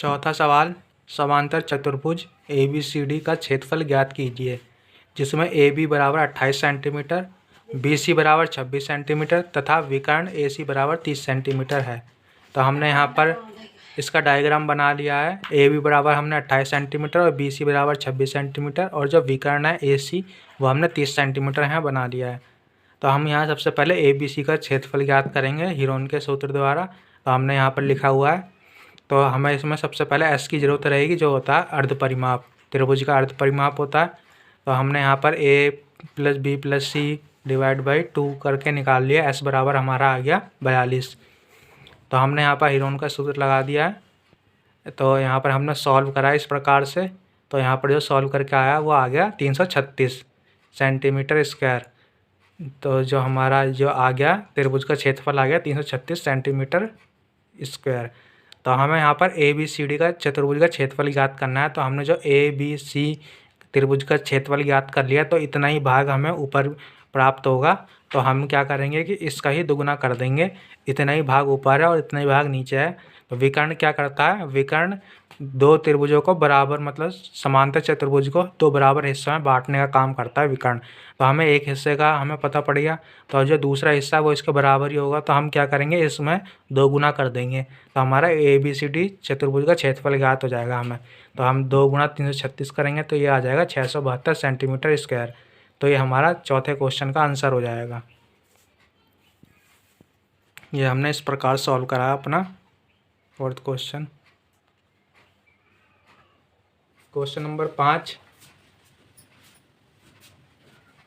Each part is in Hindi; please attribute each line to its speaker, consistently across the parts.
Speaker 1: चौथा सवाल, समांतर चतुर्भुज ABCD का क्षेत्रफल ज्ञात कीजिए, जिसमें AB बराबर 28 सेंटीमीटर, BC बराबर 26 सेंटीमीटर तथा विकर्ण AC बराबर 30 सेंटीमीटर है। तो हमने यहाँ पर इसका डायग्राम बना लिया है। AB बराबर हमने 28 सेंटीमीटर और BC बराबर 26 सेंटीमीटर और जो विकर्ण है AC वो हमने 30 सेंटीमीटर यहाँ बना लिया है। तो हम यहाँ सबसे पहले ABC का क्षेत्रफल ज्ञात करेंगे हीरोन के सूत्र द्वारा। तो हमने यहाँ पर लिखा हुआ है। तो हमें इसमें सबसे पहले S की ज़रूरत रहेगी, जो होता है अर्ध परिमाप, त्रिभुज का अर्ध परिमाप होता है। तो हमने यहाँ पर A + B + C / 2 करके निकाल लिया। S बराबर हमारा आ गया 42। तो हमने यहाँ पर हीरोन का सूत्र लगा दिया है। तो यहाँ पर हमने सॉल्व करा इस प्रकार से। तो यहाँ पर जो सॉल्व करके आया वो आ गया 336 सेंटीमीटर स्क्वायर। तो जो हमारा जो आ गया त्रिभुज का क्षेत्रफल आ गया 336 सेंटीमीटर स्क्वायर। तो हमें यहाँ पर ABCD का चतुर्भुज का क्षेत्रफल ज्ञात करना है। तो हमने जो ABC त्रिभुज का क्षेत्रफल ज्ञात कर लिया, तो इतना ही भाग हमें ऊपर प्राप्त होगा। तो हम क्या करेंगे कि इसका ही दुगुना कर देंगे। इतना ही भाग ऊपर है और इतना ही भाग नीचे है। तो विकर्ण क्या करता है, विकर्ण दो त्रिभुजों को बराबर, मतलब समांतर चतुर्भुज को दो बराबर हिस्सों में बांटने का काम करता है विकर्ण। तो हमें एक हिस्से का हमें पता पड़ गया, तो जो दूसरा हिस्सा है वो इसके बराबर ही होगा। तो हम क्या करेंगे, इसमें दो गुना कर देंगे। तो हमारा ABCD चतुर्भुज का क्षेत्रफल ज्ञात हो जाएगा हमें। तो हम 2 × 336 करेंगे तो ये आ जाएगा 672 सेंटीमीटर स्क्वायर। तो ये हमारा चौथे क्वेश्चन का आंसर हो जाएगा। ये हमने इस प्रकार सॉल्व करा अपना fourth question. Question number 5।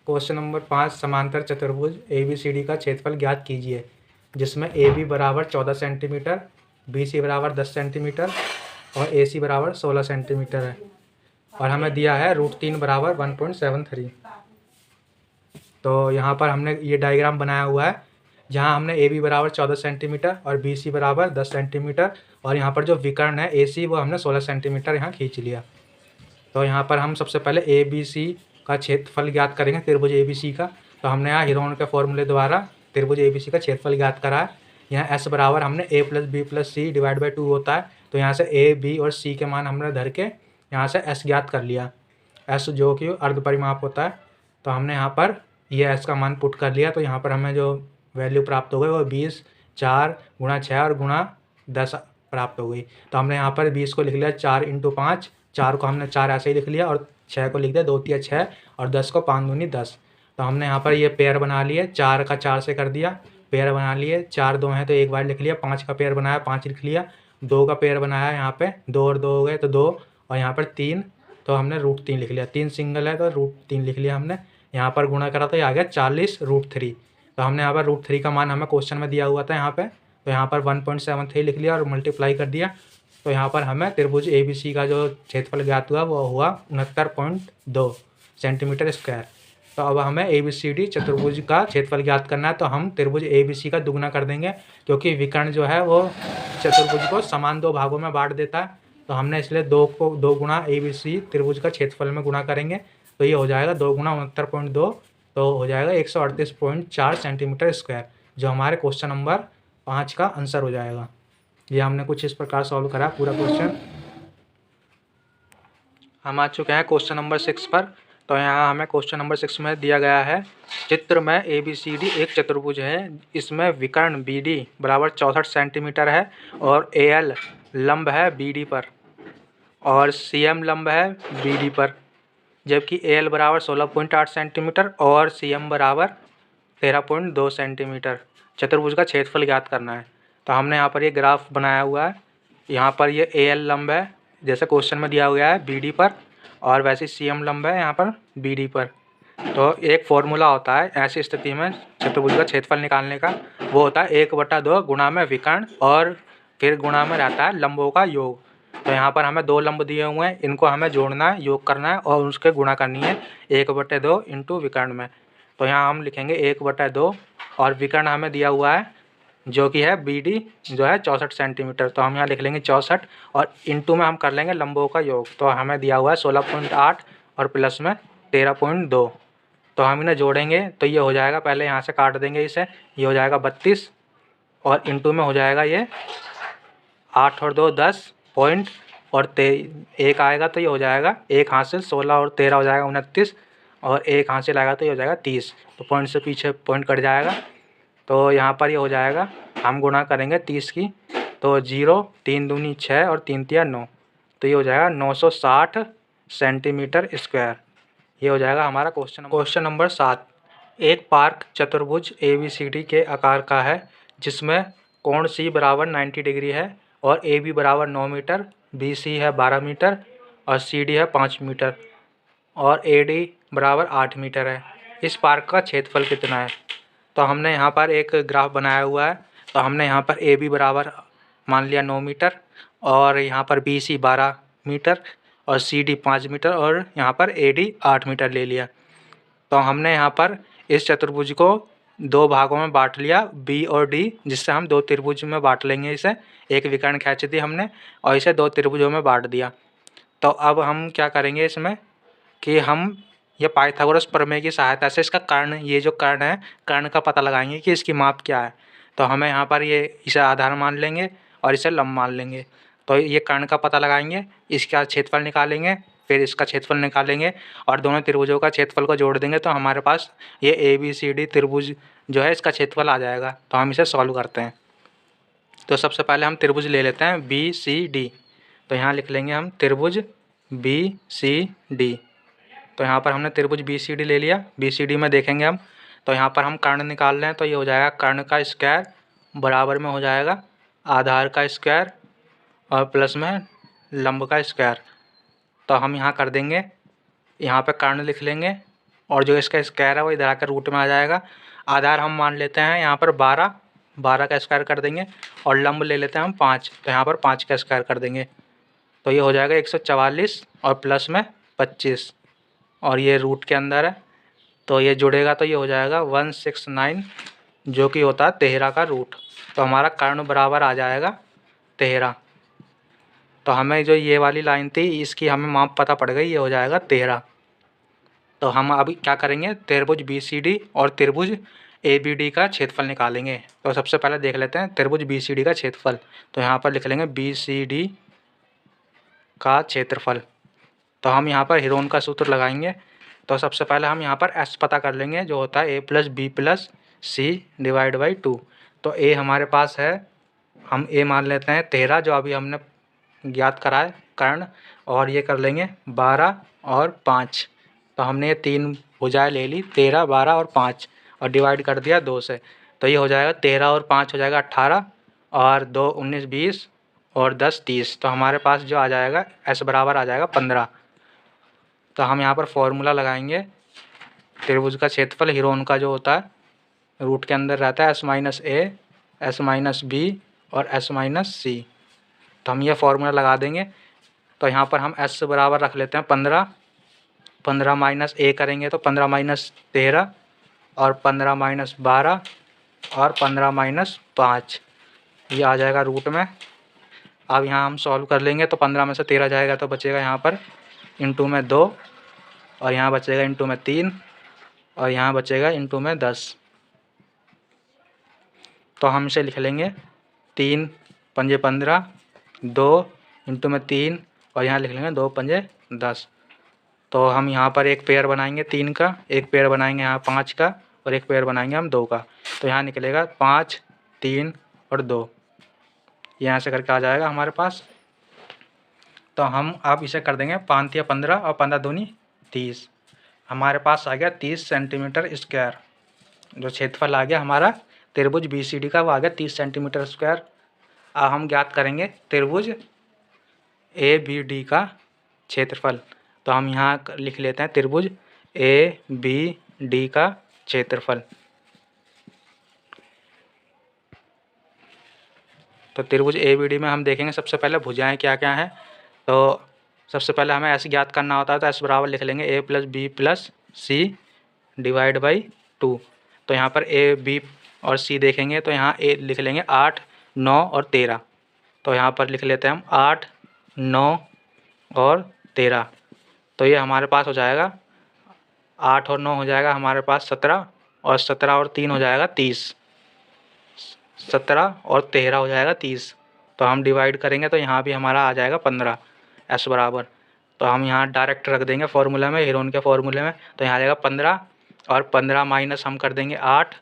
Speaker 1: Question number 5, समांतर चतुर्भुज ABCD का क्षेत्रफल ज्ञात कीजिए, जिसमें AB बराबर 14 सेंटीमीटर, BC बराबर 10 सेंटीमीटर और AC बराबर 16 सेंटीमीटर है। और हमें दिया है √3 बराबर 1.73। तो यहाँ पर हमने ये डायग्राम बनाया हुआ है, जहाँ हमने AB बराबर 14 सेंटीमीटर और BC बराबर 10 सेंटीमीटर और यहाँ पर जो विकर्ण है AC वो हमने 16 सेंटीमीटर यहाँ खींच लिया। तो यहाँ पर हम सबसे पहले ABC का क्षेत्रफल ज्ञात करेंगे, त्रिभुज ABC का। तो हमने यहाँ हीरोन के फॉर्मूले द्वारा त्रिभुज ABC का क्षेत्रफल ज्ञात करा है। यहाँ S बराबर हमने A + B + C / 2 होता है। तो यहाँ से A, B और C के मान हमने धर के यहाँ से S ज्ञात कर लिया, S जो कि अर्ध परिमाप होता है। तो हमने यहाँ पर ये S का मान पुट कर लिया। तो यहाँ पर हमें जो वैल्यू प्राप्त हो गई वो 20, 4 × 6 और ×10 प्राप्त हो गई। तो हमने यहाँ पर 20 को लिख लिया 4 × 5, 4 को हमने 4 ऐसे ही लिख लिया और 6 को लिख दिया 2 × 3 = 6 और 10 को 5 × 2 = 10। तो हमने यहाँ पर ये पेयर बना लिए, 4 का 4 से कर दिया, पेयर बना लिए। 4 2 हैं तो एक बार लिख लिया, 5 का पेयर बनाया 5 लिख लिया, 2 का पेयर बनाया यहाँ पे 2 और 2 हो गए तो 2 और यहाँ पर 3, तो हमने √3 लिख लिया। 3 सिंगल है तो √3 लिख लिया हमने। यहाँ पर गुणा करा तो ये आ गया 40 √3। तो हमने यहाँ पर √3 का मान हमें क्वेश्चन में दिया हुआ था यहाँ पे, तो यहाँ पर 1.73 लिख लिया और मल्टीप्लाई कर दिया। तो यहाँ पर हमें त्रिभुज ABC का जो क्षेत्रफल ज्ञात हुआ वो हुआ 69.2 सेंटीमीटर स्क्वायर। तो अब हमें ABCD चतुर्भुज का क्षेत्रफल ज्ञात करना है। तो हम त्रिभुज ABC का दुगुना कर देंगे, क्योंकि विकर्ण जो है वो चतुर्भुज को समान दो भागों में बांट देता है। तो हमने इसलिए 2 को 2 गुना ABC त्रिभुज का क्षेत्रफल में गुणा करेंगे। तो ये हो जाएगा 2 × 69.2, तो हो जाएगा 138.4 सेंटीमीटर स्क्वायर, जो हमारे क्वेश्चन नंबर 5 का आंसर हो जाएगा। ये हमने कुछ इस प्रकार सॉल्व करा पूरा क्वेश्चन। हम आ चुके हैं क्वेश्चन नंबर 6 पर। तो यहाँ हमें क्वेश्चन नंबर 6 में दिया गया है, चित्र में ABCD एक चतुर्भुज है, इसमें विकर्ण BD बराबर 64 सेंटीमीटर है और AL लंब है BD पर और CM लंब है BD पर, जबकि AL बराबर 16.8 सेंटीमीटर और CM बराबर 13.2 सेंटीमीटर। चतुर्भुज का क्षेत्रफल ज्ञात करना है। तो हमने यहाँ पर ये ग्राफ बनाया हुआ है। यहाँ पर ये AL लंब है, जैसे क्वेश्चन में दिया हुआ है BD पर, और वैसे CM लंब है यहाँ पर BD पर। तो एक फॉर्मूला होता है ऐसी स्थिति में चतुर्भुज का क्षेत्रफल निकालने का, वो होता है 1/2 गुणा में विकर्ण और फिर गुणा में रहता है लंबों का योग। तो यहाँ पर हमें 2 लंब दिए हुए हैं, इनको हमें जोड़ना है, योग करना है और उसके गुणा करनी है 1/2 इंटू विकर्ण में। तो यहाँ हम लिखेंगे 1/2 और विकर्ण हमें दिया हुआ है जो कि है BD जो है 64 सेंटीमीटर। तो हम यहाँ लिख लेंगे 64 और इंटू में हम कर लेंगे लंबों का योग। तो हमें दिया हुआ है 16.8 और प्लस में 13.2। तो हम इन्हें जोड़ेंगे तो ये हो जाएगा, पहले यहाँ से काट देंगे इसे, ये हो जाएगा 32 और इंटू में हो जाएगा ये 8 और 2 10 और एक आएगा तो ये हो जाएगा एक हासिल, 16 और 13 हो जाएगा 29, और एक हासिल आएगा तो ये हो जाएगा 30। तो पॉइंट से पीछे पॉइंट कट जाएगा, तो यहाँ पर ये हो जाएगा, हम गुणा करेंगे 30 की, तो 0, 3 दूनी 6 और 3 तिया 9, तो ये हो जाएगा 960 सेंटीमीटर स्क्वायर। ये हो जाएगा हमारा क्वेश्चन नंबर 7। एक पार्क चतुर्भुज ABCD के आकार का है, जिसमें कोण C बराबर 90 डिग्री है और AB बराबर 9 मीटर, BC है 12 मीटर और CD है 5 मीटर और AD बराबर 8 मीटर है। इस पार्क का क्षेत्रफल कितना है? तो हमने यहाँ पर एक ग्राफ बनाया हुआ है। तो हमने यहाँ पर AB बराबर मान लिया 9 मीटर और यहाँ पर BC 12 मीटर और CD 5 मीटर और यहाँ पर AD 8 मीटर ले लिया। तो हमने यहाँ पर इस चतुर्भुज को 2 भागों में बांट लिया, B और D, जिससे हम 2 त्रिभुज में बांट लेंगे इसे। एक विकर्ण खींच दी हमने और इसे 2 त्रिभुजों में बांट दिया। तो अब हम क्या करेंगे इसमें कि हम ये पाइथागोरस प्रमेय की सहायता से इसका कर्ण, ये जो कर्ण है, कर्ण का पता लगाएंगे कि इसकी माप क्या है। तो हमें यहाँ पर इसे आधार मान लेंगे और इसे लंब मान लेंगे। तो ये कर्ण का पता लगाएंगे, इसका क्षेत्रफल निकालेंगे, फिर इसका क्षेत्रफल निकालेंगे और दोनों त्रिभुजों का क्षेत्रफल को जोड़ देंगे, तो हमारे पास ये ABCD त्रिभुज जो है इसका क्षेत्रफल आ जाएगा। तो हम इसे सॉल्व करते हैं। तो सबसे पहले हम त्रिभुज ले लेते हैं BCD। तो यहाँ लिख लेंगे हम त्रिभुज BCD। तो यहाँ पर हमने त्रिभुज BCD ले लिया। BCD में देखेंगे हम, तो यहाँ पर हम कर्ण निकाल रहे हैं, तो ये हो जाएगा कर्ण का स्क्वायर बराबर में हो जाएगा आधार का स्क्वायर और प्लस में लंब का स्क्वायर। तो हम यहाँ कर देंगे, यहाँ पे कर्ण लिख लेंगे और जो इसका स्क्वायर है वो इधर आकर रूट में आ जाएगा। आधार हम मान लेते हैं यहाँ पर 12 का स्क्वायर कर देंगे और लंब ले लेते हैं हम 5, तो यहाँ पर 5 का स्क्वायर कर देंगे। तो ये हो जाएगा 144 और प्लस में 25 और ये रूट के अंदर है, तो ये जुड़ेगा तो ये हो जाएगा 169, जो कि होता है 13 का रूट। तो हमारा कर्ण बराबर आ जाएगा 13। तो हमें जो ये वाली लाइन थी इसकी हमें माप पता पड़ गई, ये हो जाएगा 13। तो हम अभी क्या करेंगे, त्रिभुज BCD और त्रिभुज ABD का क्षेत्रफल निकालेंगे। तो सबसे पहले देख लेते हैं त्रिभुज BCD का क्षेत्रफल। तो यहाँ पर लिख लेंगे BCD का क्षेत्रफल। तो हम यहाँ पर हीरोन का सूत्र लगाएंगे। तो सबसे पहले हम यहाँ पर S पता कर लेंगे, जो होता है A+B+C/2। तो A हमारे पास है, हम A मान लेते हैं 13, जो अभी हमने ज्ञात करा है कर्ण, और ये कर लेंगे 12 और 5। तो हमने ये 3 भुजाएं ले ली, 13, 12 और 5, और डिवाइड कर दिया 2 से। तो ये हो जाएगा 13 और 5 हो जाएगा 18 और 2 19 20 और 10 30। तो हमारे पास जो आ जाएगा S बराबर आ जाएगा 15। तो हम यहाँ पर फॉर्मूला लगाएंगे, त्रिभुज का क्षेत्रफल हीरोन का जो होता है रूट के अंदर रहता है S-A, S-B और S-C। तो हम ये फार्मूला लगा देंगे। तो यहाँ पर हम S बराबर रख लेते हैं 15, 15 माइनस A करेंगे तो 15 माइनस 13 और 15 माइनस 12 और 15 माइनस 5, ये आ जाएगा रूट में। अब यहाँ हम सॉल्व कर लेंगे, तो 15 में से 13 जाएगा तो बचेगा यहाँ पर इंटू में 2 और यहाँ बचेगा इंटू में 3 और यहाँ बचेगा इंटू में 10। तो हम इसे लिख लेंगे 3 पंजे 15, 2 इंटू में 3 और यहाँ लिख लेंगे 2 पंजे 10। तो हम यहाँ पर एक पेयर बनाएंगे 3 का, एक पेयर बनाएंगे यहाँ 5 का और एक पेयर बनाएंगे हम 2 का। तो यहाँ निकलेगा 5, 3 और 2, यहाँ से करके आ जाएगा हमारे पास। तो हम अब इसे कर देंगे 5 या 15 और 15 दूनी 30। हमारे पास आ गया 30 सेंटीमीटर स्क्वायर। जो क्षेत्रफल आ गया हमारा त्रिभुज BCD का, वो आ गया 30 सेंटीमीटर स्क्वायर। अब हम ज्ञात करेंगे त्रिभुज ABD का क्षेत्रफल। तो हम यहाँ लिख लेते हैं त्रिभुज ABD का क्षेत्रफल। तो त्रिभुज ABD में हम देखेंगे सबसे पहले भुजाएं क्या क्या हैं। तो सबसे पहले हमें ऐसे ज्ञात करना होता है, तो S बराबर लिख लेंगे A+B+C/2। तो यहाँ पर A, B और C देखेंगे, तो यहाँ A लिख लेंगे 8, 9 और 13। तो यहाँ पर लिख लेते हैं हम 8, 9 और 13। तो ये हमारे पास हो जाएगा 8 और 9 हो जाएगा हमारे पास 17 और 17 और 3 हो जाएगा 30, 17 और 13 हो जाएगा 30। तो हम डिवाइड करेंगे तो यहाँ भी हमारा आ जाएगा 15। एस बराबर, तो हम यहाँ डायरेक्ट रख देंगे फॉर्मूला में, हीरोन के फॉर्मूले में। तो यहाँ आ जाएगा 15 और 15 माइनस हम कर देंगे 8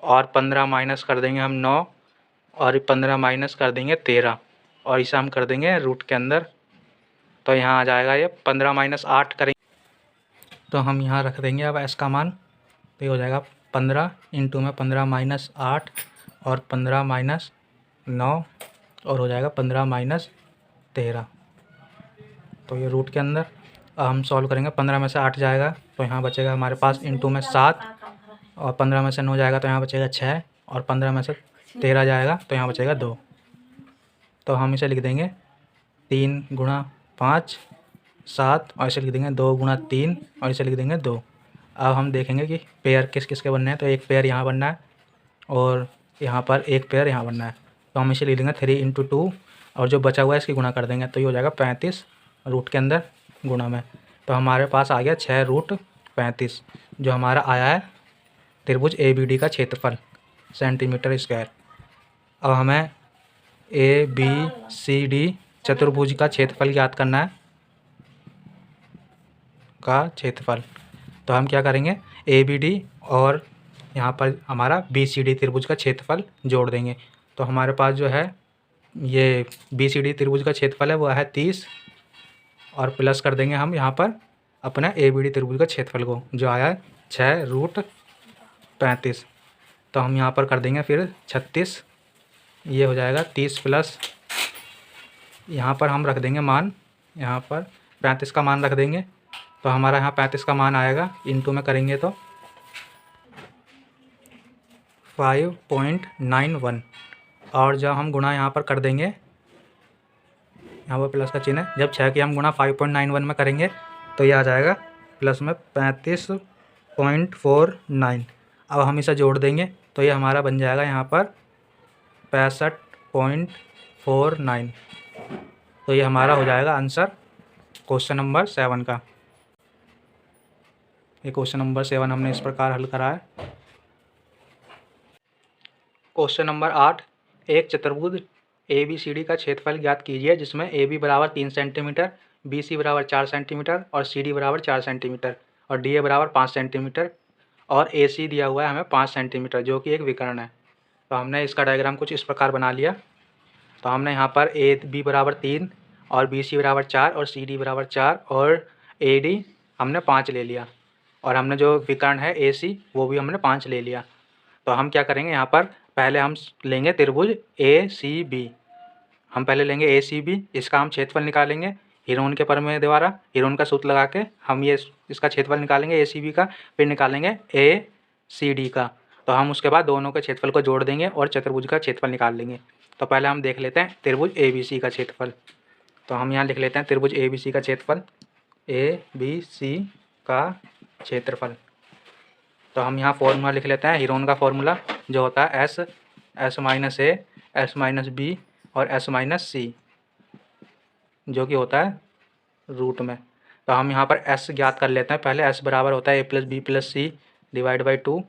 Speaker 1: और 15 माइनस कर देंगे हम 9 और 15 माइनस कर देंगे 13 और इसे हम कर देंगे रूट के अंदर। तो यहाँ आ जाएगा ये 15 माइनस 8 करेंगे तो हम यहाँ रख देंगे अब एस का मान। तो ये हो जाएगा 15 इंटू में 15 माइनस 8 और 15 माइनस 9 और हो जाएगा 15 माइनस 13। तो ये रूट के अंदर अब हम सॉल्व करेंगे। 15 में से 8 जाएगा तो यहाँ बचेगा हमारे पास इंटू में 7 और 15 में से 9 जाएगा तो यहाँ बचेगा 6 और 15 में से 13 जाएगा तो यहाँ बचेगा 2। तो हम इसे लिख देंगे 3 गुणा 5 7 और इसे लिख देंगे 2 गुणा 3 और इसे लिख देंगे 2। अब हम देखेंगे कि पेयर किस किस के बनने हैं। तो एक पेयर यहाँ बनना है और यहाँ पर एक पेयर यहाँ बनना है। तो हम इसे लिख देंगे 3 इंटू 2 और जो बचा हुआ है इसकी गुणा कर देंगे। तो ये हो जाएगा 35 रूट के अंदर गुणा में। तो हमारे पास आ गया 6 रूट 35 जो हमारा आया है त्रिभुज ABD का क्षेत्रफल सेंटीमीटर स्क्वायर। अब हमें ABCD चतुर्भुज का क्षेत्रफल ज्ञात करना है का क्षेत्रफल। तो हम क्या करेंगे ABD और यहाँ पर हमारा BCD त्रिभुज का क्षेत्रफल जोड़ देंगे। तो हमारे पास जो है ये BCD त्रिभुज का क्षेत्रफल है वो है 30 और प्लस कर देंगे हम यहाँ पर अपना ABD त्रिभुज का क्षेत्रफल को जो आया है 6 रूट 35। तो हम यहाँ पर कर देंगे फिर 36, ये हो जाएगा 30 प्लस यहाँ पर हम रख देंगे मान, यहाँ पर 35 का मान रख देंगे। तो हमारा यहाँ 35 का मान आएगा इंटू में करेंगे तो 5.91 और जब हम गुणा यहाँ पर कर देंगे, यहाँ पर प्लस का चिन्ह है, जब 6 की हम गुणा 5.91 में करेंगे तो ये आ जाएगा प्लस में 35.49। अब हम इसे जोड़ देंगे तो ये हमारा बन जाएगा यहाँ पर 65.49। तो ये हमारा हो जाएगा आंसर क्वेश्चन नंबर 7 का। ये क्वेश्चन नंबर 7 हमने इस प्रकार हल करा है। क्वेश्चन नंबर 8, एक चतुर्भुज ABCD का क्षेत्रफल ज्ञात कीजिए जिसमें AB बराबर 3 सेंटीमीटर, BC बराबर 4 सेंटीमीटर और CD बराबर 4 सेंटीमीटर और DA बराबर 5 सेंटीमीटर और AC दिया हुआ है हमें 5 सेंटीमीटर जो कि एक विकर्ण है। तो हमने इसका डायग्राम कुछ इस प्रकार बना लिया। तो हमने यहाँ पर AB बराबर 3 और BC बराबर 4 और CD बराबर 4 और AD हमने 5 ले लिया और हमने जो विकर्ण है AC वो भी हमने 5 ले लिया। तो हम क्या करेंगे यहाँ पर पहले हम लेंगे त्रिभुज ACB। हम पहले लेंगे ACB, इसका हम क्षेत्रफल निकालेंगे हीरोन के प्रमेय द्वारा, हीरोन का सूत्र लगा के हम ये इसका क्षेत्रफल निकालेंगे ACB का, फिर निकालेंगे ACD का। तो हम उसके बाद दोनों के क्षेत्रफल को जोड़ देंगे और चतुर्भुज का क्षेत्रफल निकाल लेंगे। तो पहले हम देख लेते हैं त्रिभुज ABC का क्षेत्रफल। तो हम यहाँ लिख लेते हैं त्रिभुज ABC का क्षेत्रफल, ABC का क्षेत्रफल। तो हम यहाँ फॉर्मूला लिख लेते हैं हीरोन का फॉर्मूला जो होता है S minus A, S minus B और S माइनस C जो कि होता है रूट में। तो हम यहाँ पर S ज्ञात कर लेते हैं पहले। S बराबर होता है A plus B plus C divide by 2।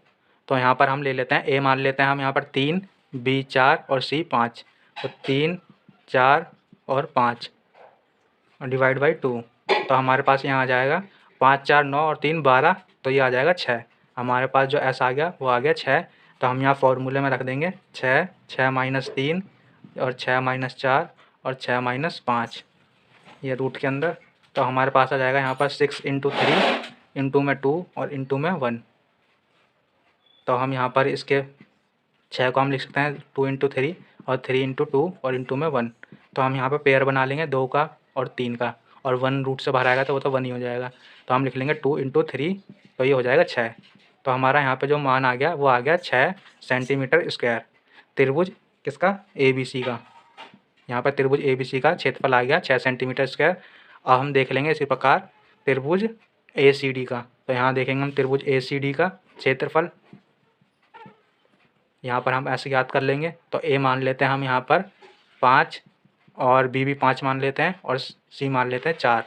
Speaker 1: तो यहाँ पर हम ले लेते हैं A मान लेते हैं हम यहाँ पर 3, B 4 और C 5। तो 3 4 और 5 और डिवाइड बाई 2। तो हमारे पास यहाँ आ जाएगा 5 4 9 और 3 12। तो ये आ जाएगा 6। हमारे पास जो S आ गया वो आ गया 6। तो हम यहाँ फॉर्मूले में रख देंगे 6, 6 माइनस 3 और 6 माइनस 4 और 6 माइनस 5 ये रूट के अंदर। तो हमारे पास आ जाएगा यहाँ पर 6 इंटू 3 इंटू में 2 और इंटू में 1। तो हम यहाँ पर इसके 6 को हम लिख सकते हैं 2 इंटू 3 और 3 इंटू 2 और इंटू में 1। तो हम यहाँ पर पेयर बना लेंगे 2 का और 3 का और 1 रूट से बाहर आएगा तो वो तो 1 ही हो जाएगा। तो हम लिख लेंगे 2 इंटू 3 तो ये हो जाएगा 6। तो हमारा यहाँ पे जो मान आ गया वो आ गया 6 सेंटीमीटर स्क्वायर त्रिभुज किसका ABC का। यहाँ पर त्रिभुज ABC का क्षेत्रफल आ गया 6 सेंटीमीटर स्क्वायर। अब हम देख लेंगे इसी प्रकार त्रिभुज ACD का। तो यहाँ देखेंगे हम त्रिभुज ACD का क्षेत्रफल। यहाँ पर हम ऐसे ज्ञात कर लेंगे। तो A मान लेते हैं हम यहाँ पर 5 और B भी 5 मान लेते हैं और C मान लेते हैं 4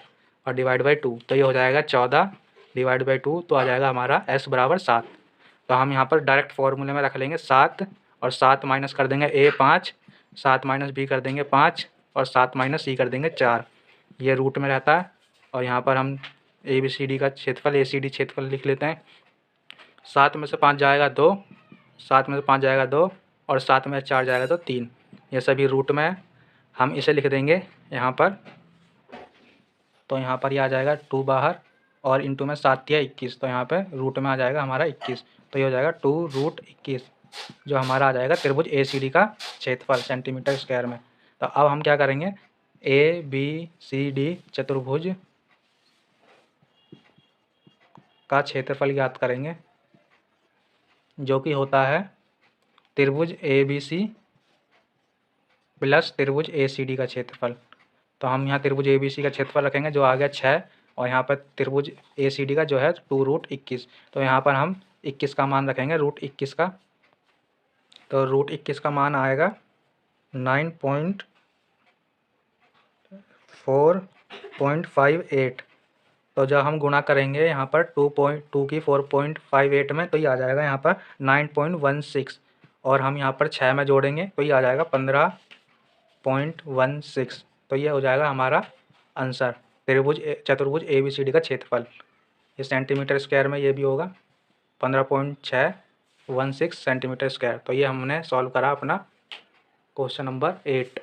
Speaker 1: और डिवाइड बाई 2। तो ये हो जाएगा 14 डिवाइड बाई 2। तो आ जाएगा हमारा S बराबर 7। तो हम यहाँ पर डायरेक्ट फॉर्मूले में रख लेंगे 7 और 7 माइनस कर देंगे A 5, 7 माइनस B कर देंगे 5 और 7 माइनस C कर देंगे 4। ये रूट में रहता है, और यहाँ पर हम ABCD का क्षेत्रफल ACD क्षेत्रफल लिख लेते हैं। 7 में से 5 जाएगा 2, 7 में से 5 जाएगा 2, और 7 में से 4 जाएगा तो 3। ये सभी रूट में है। हम इसे लिख देंगे यहाँ पर, तो यहाँ पर ये आ जाएगा 2 बाहर, और इंटू में 7 या 21, तो यहाँ पे रूट में आ जाएगा हमारा 21, तो ये हो जाएगा 2√21, जो हमारा आ जाएगा त्रिभुज ACD का क्षेत्रफल सेंटीमीटर स्क्वायर में। तो अब हम क्या करेंगे, ABCD चतुर्भुज का क्षेत्रफल ज्ञात करेंगे, जो कि होता है त्रिभुज ABC प्लस त्रिभुज ACD का क्षेत्रफल। तो हम यहाँ त्रिभुज ABC का क्षेत्रफल रखेंगे जो आ गया 6, और यहाँ पर त्रिभुज ACD का जो है 2√21, तो यहाँ पर हम 21 का मान रखेंगे, √21 का। तो √21 का मान आएगा 9.458। तो जब हम गुणा करेंगे यहाँ पर 2.2 की 4.58 में, तो ये आ जाएगा यहाँ पर 9.16, और हम यहाँ पर 6 में जोड़ेंगे तो ये आ जाएगा 15.16। तो ये हो जाएगा हमारा आंसर, चतुर्भुज ABCD का क्षेत्रफल। ये सेंटीमीटर स्क्वायर में ये भी होगा 15.616 सेंटीमीटर स्क्वायर। तो ये हमने सॉल्व करा अपना क्वेश्चन नंबर 8।